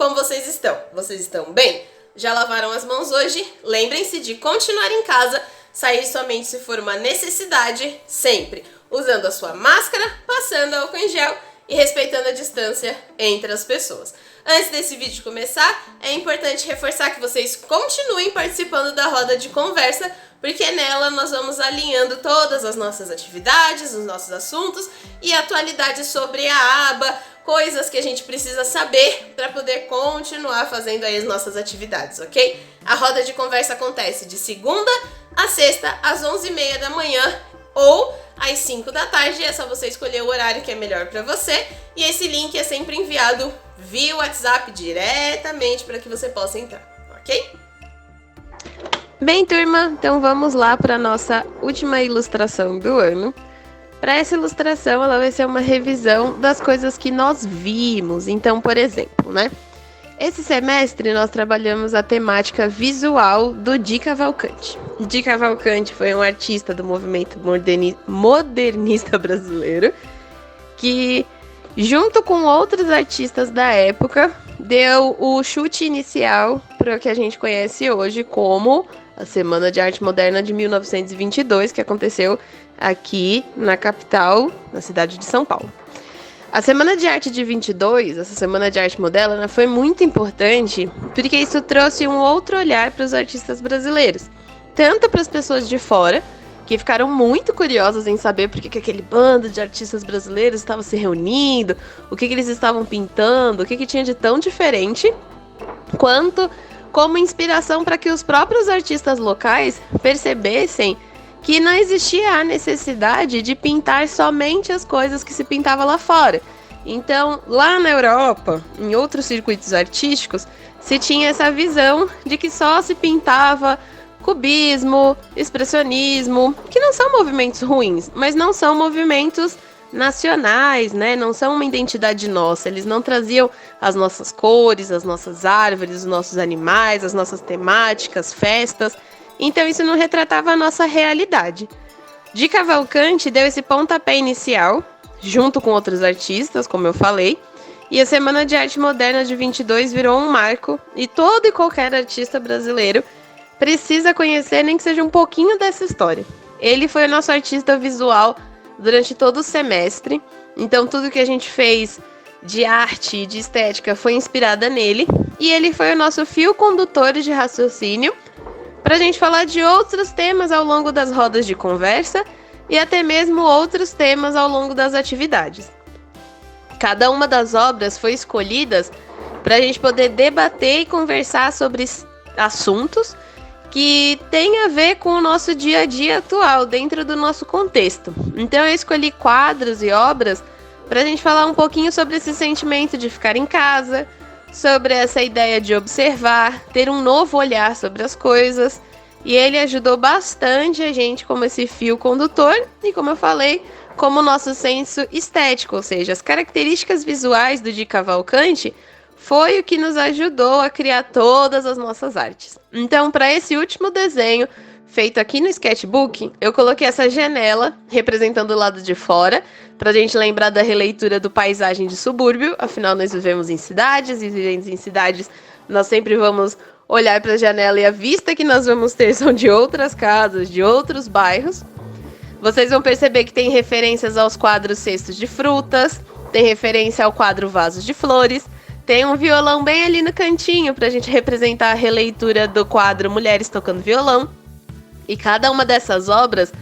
Como vocês estão? Vocês estão bem? Já lavaram as mãos hoje? Lembrem-se de continuar em casa, sair somente se for uma necessidade, sempre usando a sua máscara, passando álcool em gel e respeitando a distância entre as pessoas. Antes desse vídeo começar, é importante reforçar que vocês continuem participando da roda de conversa, porque nela nós vamos alinhando todas as nossas atividades, os nossos assuntos e atualidades sobre a aba, coisas que a gente precisa saber para poder continuar fazendo aí as nossas atividades, ok? A roda de conversa acontece de segunda a sexta, às 11h30 da manhã ou às 5 da tarde. É só você escolher o horário que é melhor para você. E esse link é sempre enviado via WhatsApp diretamente para que você possa entrar, ok? Bem, turma, então vamos lá para a nossa última ilustração do ano. Para essa ilustração, ela vai ser uma revisão das coisas que nós vimos. Então, por exemplo, né? Esse semestre nós trabalhamos a temática visual do Di Cavalcanti. Di Cavalcanti foi um artista do movimento modernista brasileiro que, junto com outros artistas da época, deu o chute inicial para o que a gente conhece hoje como a Semana de Arte Moderna de 1922, que aconteceu aqui na capital, na cidade de São Paulo. A Semana de Arte de 22, essa Semana de Arte Moderna, foi muito importante porque isso trouxe um outro olhar para os artistas brasileiros. Tanto para as pessoas de fora, que ficaram muito curiosas em saber por que aquele bando de artistas brasileiros estava se reunindo, o que eles estavam pintando, o que tinha de tão diferente, quanto como inspiração para que os próprios artistas locais percebessem que não existia a necessidade de pintar somente as coisas que se pintava lá fora. Então, lá na Europa, em outros circuitos artísticos, se tinha essa visão de que só se pintava cubismo, expressionismo, que não são movimentos ruins, mas não são movimentos nacionais, né? Não são uma identidade nossa. Eles não traziam as nossas cores, as nossas árvores, os nossos animais, as nossas temáticas, festas. Então isso não retratava a nossa realidade. Di Cavalcanti deu esse pontapé inicial, junto com outros artistas, como eu falei, e a Semana de Arte Moderna de 22 virou um marco, e todo e qualquer artista brasileiro precisa conhecer, nem que seja um pouquinho dessa história. Ele foi o nosso artista visual durante todo o semestre, então tudo que a gente fez de arte e de estética foi inspirada nele, e ele foi o nosso fio condutor de raciocínio para a gente falar de outros temas ao longo das rodas de conversa e até mesmo outros temas ao longo das atividades. Cada uma das obras foi escolhida para a gente poder debater e conversar sobre assuntos que têm a ver com o nosso dia a dia atual, dentro do nosso contexto. Então eu escolhi quadros e obras para a gente falar um pouquinho sobre esse sentimento de ficar em casa, sobre essa ideia de observar, ter um novo olhar sobre as coisas, e ele ajudou bastante a gente como esse fio condutor e, como eu falei, como o nosso senso estético, ou seja, as características visuais do Di Cavalcanti foi o que nos ajudou a criar todas as nossas artes. Então, para esse último desenho feito aqui no sketchbook, eu coloquei essa janela representando o lado de fora, para a gente lembrar da releitura do Paisagem de Subúrbio. Afinal, nós vivemos em cidades, e vivendo em cidades, nós sempre vamos olhar para a janela e a vista que nós vamos ter são de outras casas, de outros bairros. Vocês vão perceber que tem referências aos quadros Cestos de Frutas, tem referência ao quadro Vasos de Flores, tem um violão bem ali no cantinho para a gente representar a releitura do quadro Mulheres Tocando Violão. E cada uma dessas obras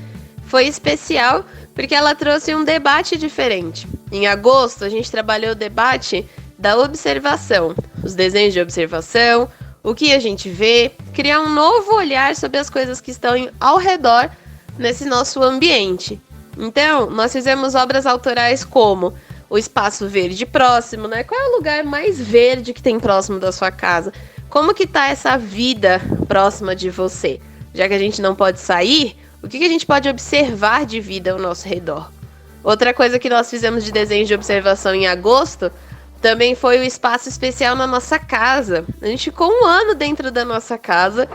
foi especial porque ela trouxe um debate diferente. Em agosto, a gente trabalhou o debate da observação, os desenhos de observação, o que a gente vê, criar um novo olhar sobre as coisas que estão ao redor nesse nosso ambiente. Então, nós fizemos obras autorais como o espaço verde próximo, né? Qual é o lugar mais verde que tem próximo da sua casa? Como que tá essa vida próxima de você? Já que a gente não pode sair, o que a gente pode observar de vida ao nosso redor? Outra coisa que nós fizemos de desenho de observação em agosto também foi o espaço especial na nossa casa. A gente ficou um ano dentro da nossa casa,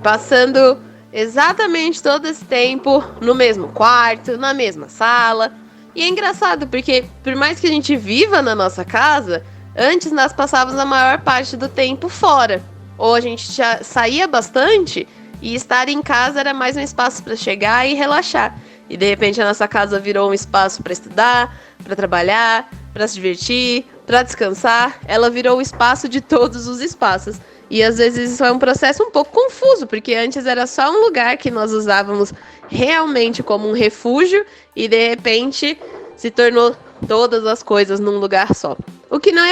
passando exatamente todo esse tempo no mesmo quarto, na mesma sala. E é engraçado porque, por mais que a gente viva na nossa casa, Antes nós passávamos a maior parte do tempo fora, ou a gente já saía bastante e estar em casa era mais um espaço para chegar e relaxar. E de repente a nossa casa virou um espaço para estudar, para trabalhar, para se divertir, para descansar. Ela virou o espaço de todos os espaços. E às vezes isso é um processo um pouco confuso, porque antes era só um lugar que nós usávamos realmente como um refúgio e de repente se tornou todas as coisas num lugar só. O que não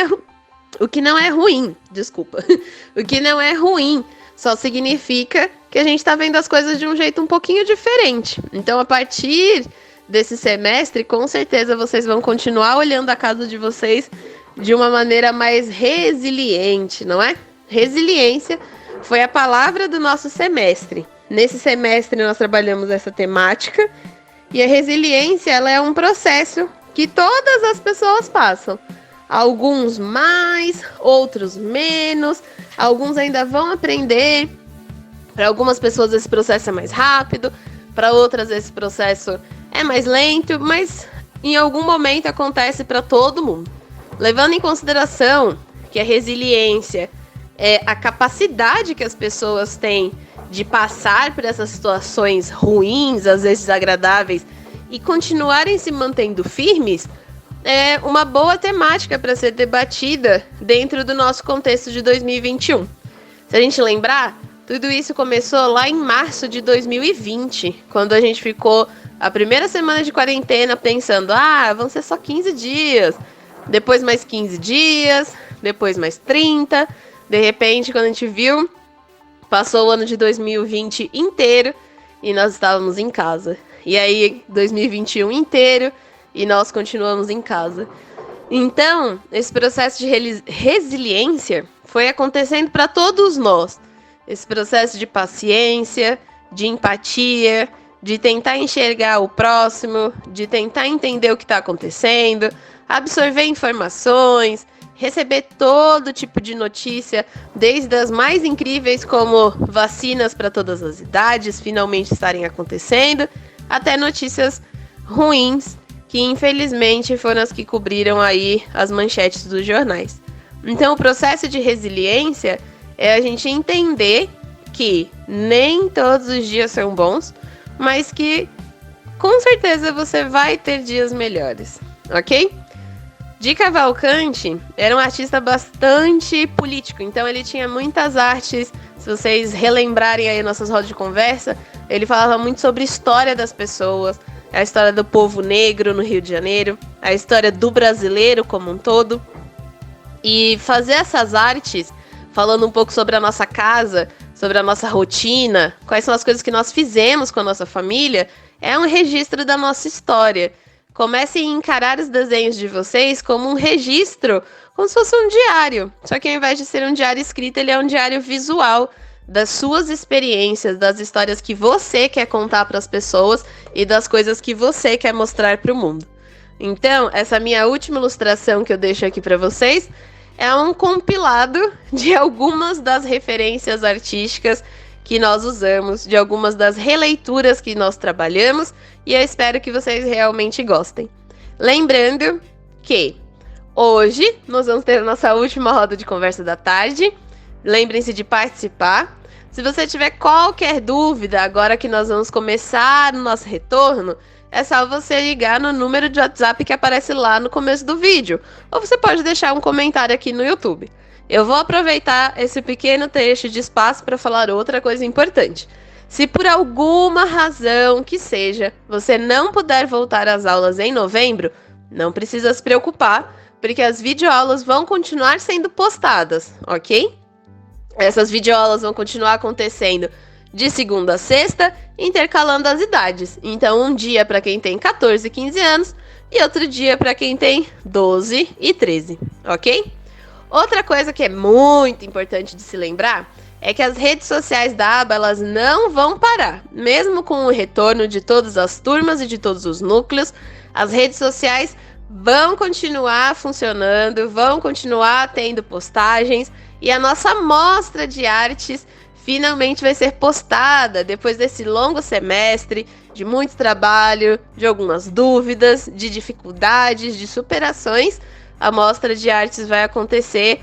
é ruim, desculpa. O que não é ruim, só significa que a gente tá vendo as coisas de um jeito um pouquinho diferente. Então, a partir desse semestre, com certeza vocês vão continuar olhando a casa de vocês de uma maneira mais resiliente, não é? Resiliência foi a palavra do nosso semestre. Nesse semestre nós trabalhamos essa temática e a resiliência ela é um processo que todas as pessoas passam. Alguns mais, outros menos, alguns ainda vão aprender. Para algumas pessoas esse processo é mais rápido, para outras esse processo é mais lento, mas em algum momento acontece para todo mundo. Levando em consideração que a resiliência é a capacidade que as pessoas têm de passar por essas situações ruins, às vezes desagradáveis, e continuarem se mantendo firmes, é uma boa temática para ser debatida dentro do nosso contexto de 2021. Se a gente lembrar, tudo isso começou lá em março de 2020, quando a gente ficou a primeira semana de quarentena pensando, vão ser só 15 dias, depois mais 15 dias, depois mais 30, de repente, quando a gente viu, passou o ano de 2020 inteiro e nós estávamos em casa. E aí, 2021 inteiro e nós continuamos em casa. Então, esse processo de resiliência foi acontecendo para todos nós. Esse processo de paciência, de empatia, de tentar enxergar o próximo, de tentar entender o que está acontecendo, absorver informações, receber todo tipo de notícia, desde as mais incríveis como vacinas para todas as idades finalmente estarem acontecendo, até notícias ruins que infelizmente foram as que cobriram aí as manchetes dos jornais. Então o processo de resiliência é a gente entender que nem todos os dias são bons, mas que com certeza você vai ter dias melhores, ok? Di Cavalcanti era um artista bastante político, então ele tinha muitas artes. Se vocês relembrarem aí nossas rodas de conversa, ele falava muito sobre a história das pessoas, a história do povo negro no Rio de Janeiro, a história do brasileiro como um todo. E fazer essas artes, falando um pouco sobre a nossa casa, sobre a nossa rotina, quais são as coisas que nós fizemos com a nossa família, é um registro da nossa história. Comecem a encarar os desenhos de vocês como um registro, como se fosse um diário. Só que ao invés de ser um diário escrito, ele é um diário visual das suas experiências, das histórias que você quer contar para as pessoas e das coisas que você quer mostrar para o mundo. Então, essa minha última ilustração que eu deixo aqui para vocês é um compilado de algumas das referências artísticas que nós usamos, de algumas das releituras que nós trabalhamos, e eu espero que vocês realmente gostem. Lembrando que hoje nós vamos ter a nossa última roda de conversa da tarde. Lembrem-se de participar. Se você tiver qualquer dúvida, agora que nós vamos começar o nosso retorno, é só você ligar no número de WhatsApp que aparece lá no começo do vídeo. Ou você pode deixar um comentário aqui no YouTube. Eu vou aproveitar esse pequeno trecho de espaço para falar outra coisa importante. Se por alguma razão que seja, você não puder voltar às aulas em novembro, não precisa se preocupar, porque as videoaulas vão continuar sendo postadas, ok? Essas videoaulas vão continuar acontecendo de segunda a sexta, intercalando as idades. Então, um dia para quem tem 14 e 15 anos e outro dia para quem tem 12 e 13, ok? Outra coisa que é muito importante de se lembrar é que as redes sociais da aba elas não vão parar. Mesmo com o retorno de todas as turmas e de todos os núcleos, as redes sociais vão continuar funcionando, vão continuar tendo postagens e a nossa mostra de artes finalmente vai ser postada depois desse longo semestre de muito trabalho, de algumas dúvidas, de dificuldades, de superações. A Mostra de Artes vai acontecer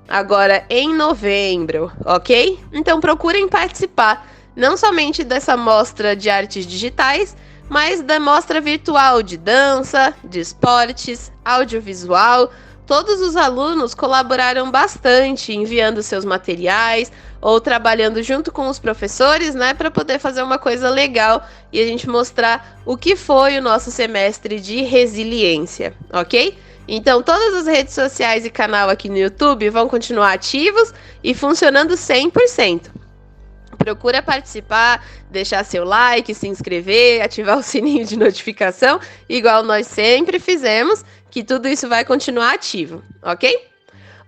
agora em novembro, ok? Então procurem participar, não somente dessa mostra de artes digitais, mas da mostra virtual de dança, de esportes, audiovisual. Todos os alunos colaboraram bastante, enviando seus materiais ou trabalhando junto com os professores, né, para poder fazer uma coisa legal e a gente mostrar o que foi o nosso semestre de resiliência, ok? Então, todas as redes sociais e canal aqui no YouTube vão continuar ativos e funcionando 100%. Procura participar, deixar seu like, se inscrever, ativar o sininho de notificação, igual nós sempre fizemos, que tudo isso vai continuar ativo, ok?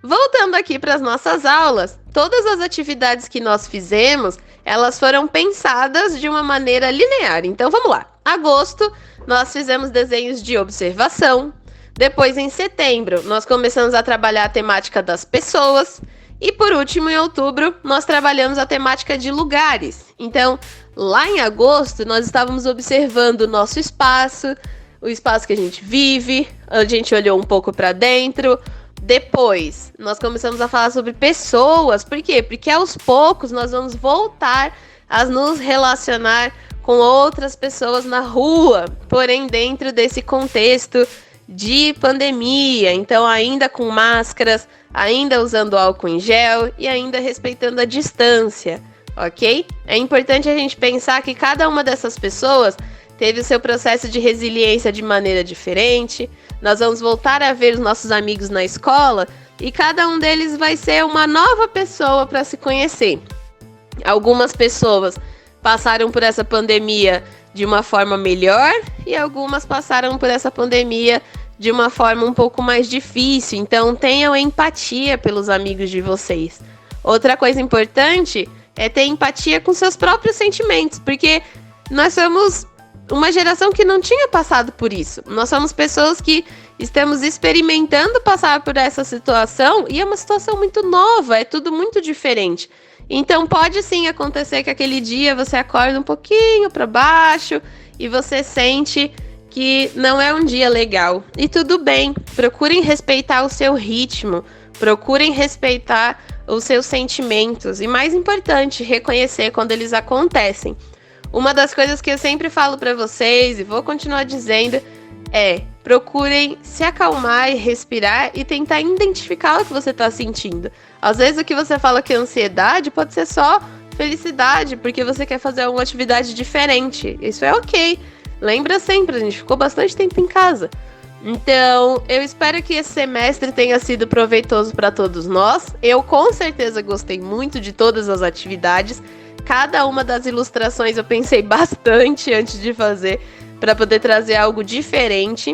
Voltando aqui para as nossas aulas, todas as atividades que nós fizemos, elas foram pensadas de uma maneira linear. Então, vamos lá. Agosto, nós fizemos desenhos de observação. Depois, em setembro, nós começamos a trabalhar a temática das pessoas. E, por último, em outubro, nós trabalhamos a temática de lugares. Então, lá em agosto, nós estávamos observando o nosso espaço, o espaço que a gente vive, a gente olhou um pouco para dentro. Depois, nós começamos a falar sobre pessoas. Por quê? Porque aos poucos nós vamos voltar a nos relacionar com outras pessoas na rua, porém dentro desse contexto de pandemia, então ainda com máscaras, ainda usando álcool em gel e ainda respeitando a distância, ok? É importante a gente pensar que cada uma dessas pessoas teve o seu processo de resiliência de maneira diferente. Nós vamos voltar a ver os nossos amigos na escola e cada um deles vai ser uma nova pessoa para se conhecer. Algumas pessoas passaram por essa pandemia de uma forma melhor e algumas passaram por essa pandemia de uma forma um pouco mais difícil. Então, tenham empatia pelos amigos de vocês. Outra coisa importante é ter empatia com seus próprios sentimentos, porque nós somos uma geração que não tinha passado por isso. Nós somos pessoas que estamos experimentando passar por essa situação e é uma situação muito nova, é tudo muito diferente. Então pode sim acontecer que aquele dia você acorda um pouquinho para baixo e você sente que não é um dia legal. E tudo bem, procurem respeitar o seu ritmo, procurem respeitar os seus sentimentos e, mais importante, reconhecer quando eles acontecem. Uma das coisas que eu sempre falo para vocês e vou continuar dizendo é: procurem se acalmar e respirar e tentar identificar o que você está sentindo. Às vezes o que você fala que é ansiedade pode ser só felicidade, porque você quer fazer alguma atividade diferente. Isso é ok. Lembra sempre, a gente ficou bastante tempo em casa. Então, eu espero que esse semestre tenha sido proveitoso para todos nós. Eu com certeza gostei muito de todas as atividades. Cada uma das ilustrações eu pensei bastante antes de fazer, para poder trazer algo diferente.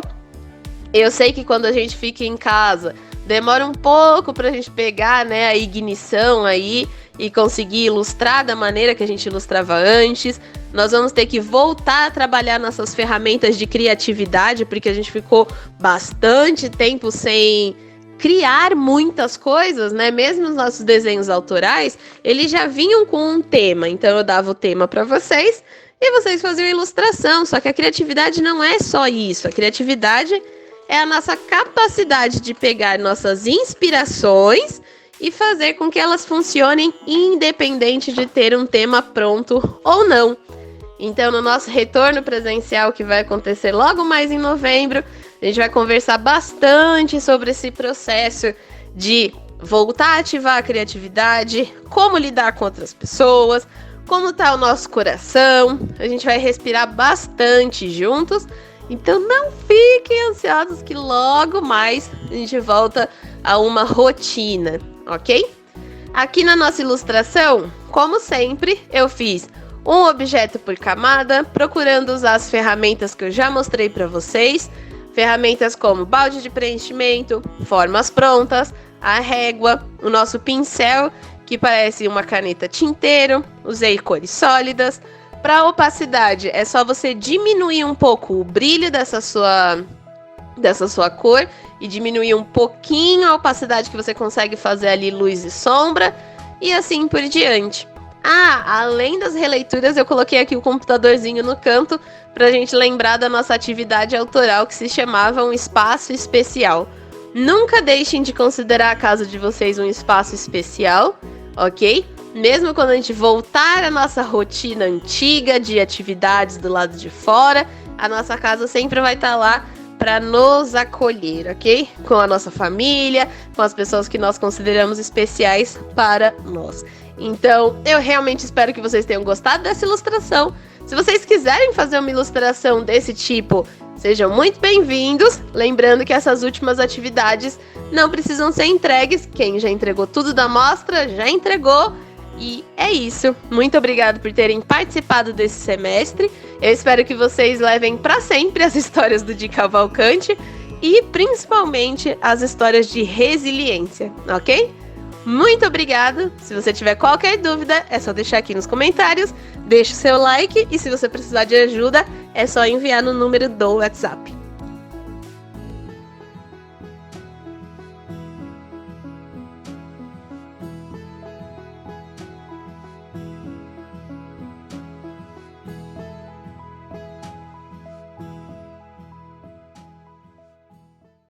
Eu sei que quando a gente fica em casa, demora um pouco pra gente pegar, né, a ignição aí e conseguir ilustrar da maneira que a gente ilustrava antes. Nós vamos ter que voltar a trabalhar nossas ferramentas de criatividade, porque a gente ficou bastante tempo sem criar muitas coisas, né? Mesmo os nossos desenhos autorais, eles já vinham com um tema. Então eu dava o tema para vocês e vocês faziam a ilustração. Só que a criatividade não é só isso. A criatividade é a nossa capacidade de pegar nossas inspirações e fazer com que elas funcionem independente de ter um tema pronto ou não. Então, no nosso retorno presencial, que vai acontecer logo mais em novembro, a gente vai conversar bastante sobre esse processo de voltar a ativar a criatividade, como lidar com outras pessoas, como está o nosso coração. A gente vai respirar bastante juntos. Então não fiquem ansiosos que logo mais a gente volta a uma rotina, ok? Aqui na nossa ilustração, como sempre, eu fiz um objeto por camada, procurando usar as ferramentas que eu já mostrei para vocês. Ferramentas como balde de preenchimento, formas prontas, a régua, o nosso pincel, que parece uma caneta tinteiro. Usei cores sólidas. Para opacidade, é só você diminuir um pouco o brilho dessa sua cor e diminuir um pouquinho a opacidade que você consegue fazer ali, luz e sombra, e assim por diante. Além das releituras, eu coloquei aqui o computadorzinho no canto pra gente lembrar da nossa atividade autoral que se chamava Um Espaço Especial. Nunca deixem de considerar a casa de vocês um espaço especial, ok? Mesmo quando a gente voltar à nossa rotina antiga de atividades do lado de fora, a nossa casa sempre vai estar lá para nos acolher, ok? Com a nossa família, com as pessoas que nós consideramos especiais para nós. Então, eu realmente espero que vocês tenham gostado dessa ilustração. Se vocês quiserem fazer uma ilustração desse tipo, sejam muito bem-vindos. Lembrando que essas últimas atividades não precisam ser entregues. Quem já entregou tudo da amostra, já entregou. E é isso. Muito obrigada por terem participado desse semestre. Eu espero que vocês levem para sempre as histórias do Di Cavalcante e principalmente as histórias de resiliência, ok? Muito obrigada. Se você tiver qualquer dúvida, é só deixar aqui nos comentários. Deixe o seu like e se você precisar de ajuda, é só enviar no número do WhatsApp.